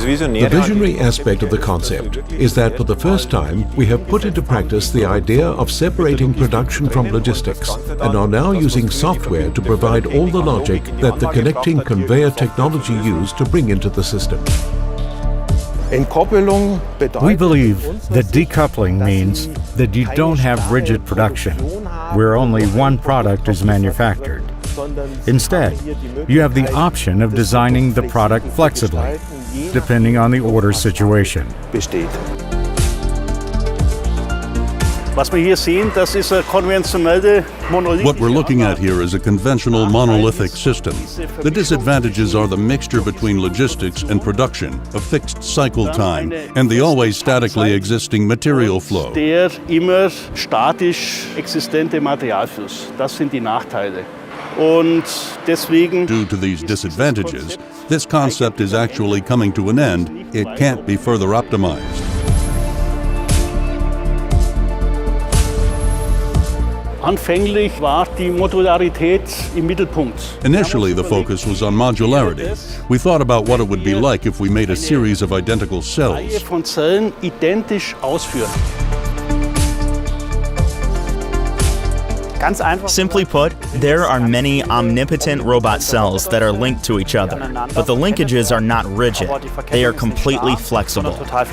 The visionary aspect of the concept is that for the first time we have put into practice the idea of separating production from logistics and are now using software to provide all the logic that the connecting conveyor technology used to bring into the system. We believe that decoupling means that you don't have rigid production, where only one product is manufactured. Instead, you have the option of designing the product flexibly, depending on the order situation. What we're looking at here is a conventional monolithic system. The disadvantages are the mixture between logistics and production, a fixed cycle time, and the always statically existing material flow. Der immer statisch existente Materialfluss. Das sind die Nachteile. Und deswegen Due to these disadvantages, this concept is actually coming to an end. It can't be further optimized. Anfänglich war die Modularität im Mittelpunkt. Initially, the focus was on modularity. We thought about what it would be like if we made a series of identical cells. Reihe von Zellen identisch ausführen. Simply put, there are many omnipotent robot cells that are linked to each other, but the linkages are not rigid. They are completely flexible. I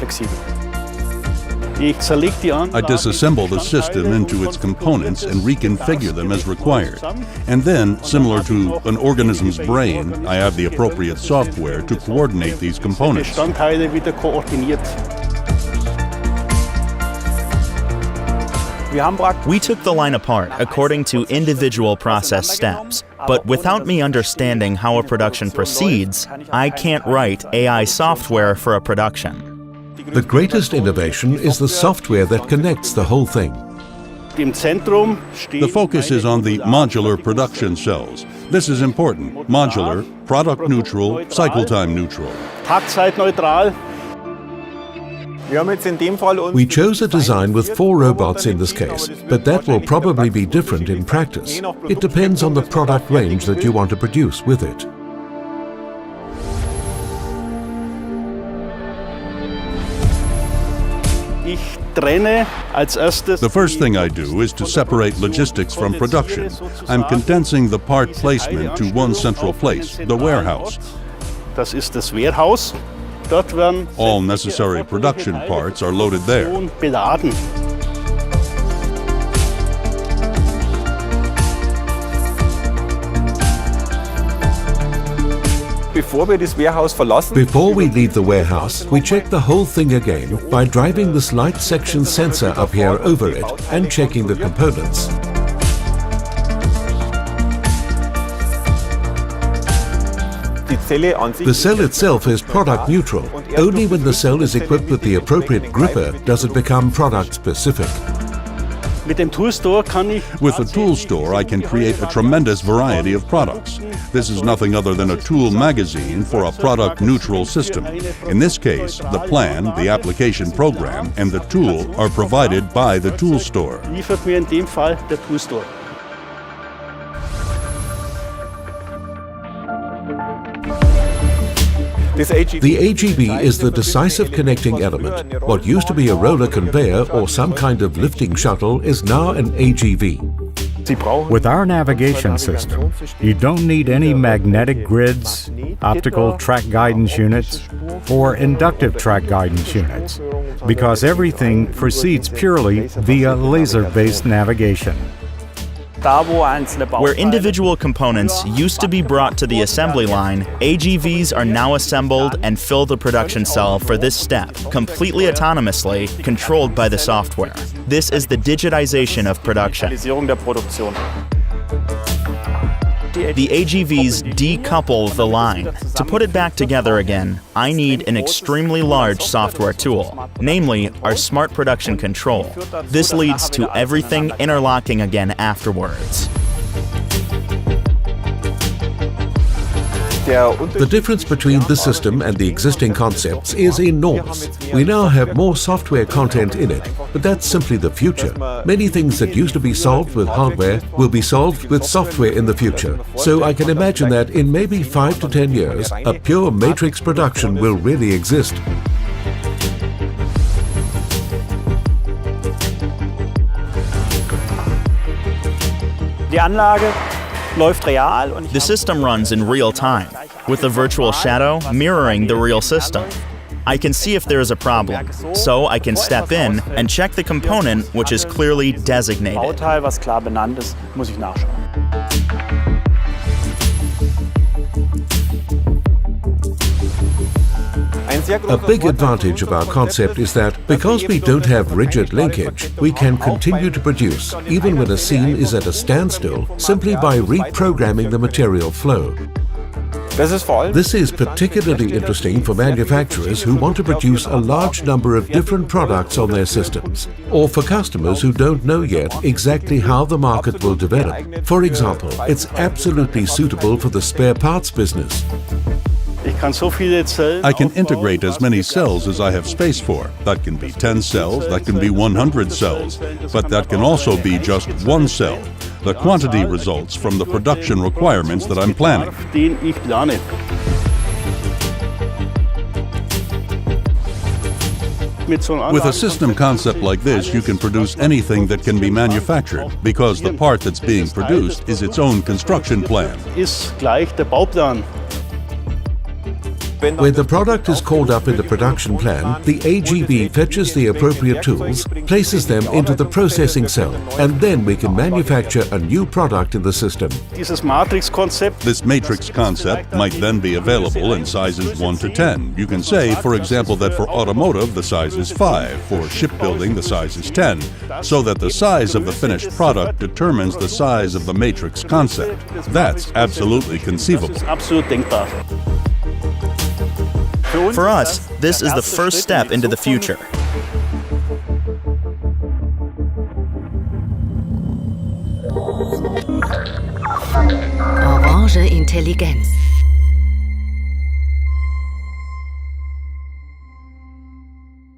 disassemble the system into its components and reconfigure them as required. And then, similar to an organism's brain, I have the appropriate software to coordinate these components. We took the line apart according to individual process steps, but without me understanding how a production proceeds, I can't write AI software for a production. The greatest innovation is the software that connects the whole thing. The focus is on the modular production cells. This is important. Modular, product neutral, cycle time neutral. We chose a design with 4 robots in this case, but that will probably be different in practice. It depends on the product range that you want to produce with it. The first thing I do is to separate logistics from production. I'm condensing the part placement to one central place, the warehouse. Das ist das Warehouse. Dort werden All necessary production parts are loaded there. beladen. Before we leave the warehouse, we check the whole thing again by driving this light section sensor up here over it and checking the components. The cell itself is product neutral. Only when the cell is equipped with the appropriate gripper does it become product specific. With a tool store, I can create a tremendous variety of products. This is nothing other than a tool magazine for a product-neutral system. In this case, the plan, the application program, and the tool are provided by the tool store. liefert mir in dem Fall der Tool Store. The AGV is the decisive connecting element. What used to be a roller conveyor or some kind of lifting shuttle is now an AGV. With our navigation system, you don't need any magnetic grids, optical track guidance units, or inductive track guidance units, because everything proceeds purely via laser-based navigation. Where individual components used to be brought to the assembly line, AGVs are now assembled and fill the production cell for this step, completely autonomously, controlled by the software. This is the digitization of production. The AGVs decouple the line. To put it back together again, I need an extremely large software tool, namely our Smart Production Control. This leads to everything interlocking again afterwards. The difference between this system and the existing concepts is enormous. We now have more software content in it, but that's simply the future. Many things that used to be solved with hardware will be solved with software in the future. So I can imagine that in maybe 5 to 10 years, a pure matrix production will really exist. The system runs in real time, with a virtual shadow mirroring the real system. I can see if there is a problem, so I can step in and check the component which is clearly designated. A big advantage of our concept is that because we don't have rigid linkage, we can continue to produce even when a scene is at a standstill simply by reprogramming the material flow. This is particularly interesting for manufacturers who want to produce a large number of different products on their systems, or for customers who don't know yet exactly how the market will develop. For example, it's absolutely suitable for the spare parts business. I can integrate as many cells as I have space for. That can be 10 cells, that can be 100 cells, but that can also be just one cell. The quantity results from the production requirements that I'm planning. With a system concept like this, you can produce anything that can be manufactured, because the part that's being produced is its own construction plan. When the product is called up in the production plan, the AGV fetches the appropriate tools, places them into the processing cell, and then we can manufacture a new product in the system. This matrix concept might then be available in sizes 1 to 10. You can say, for example, that for automotive the size is 5, for shipbuilding the size is 10, so that the size of the finished product determines the size of the matrix concept. That's absolutely conceivable. For us, this is the first step into the future. Orange Intelligenz.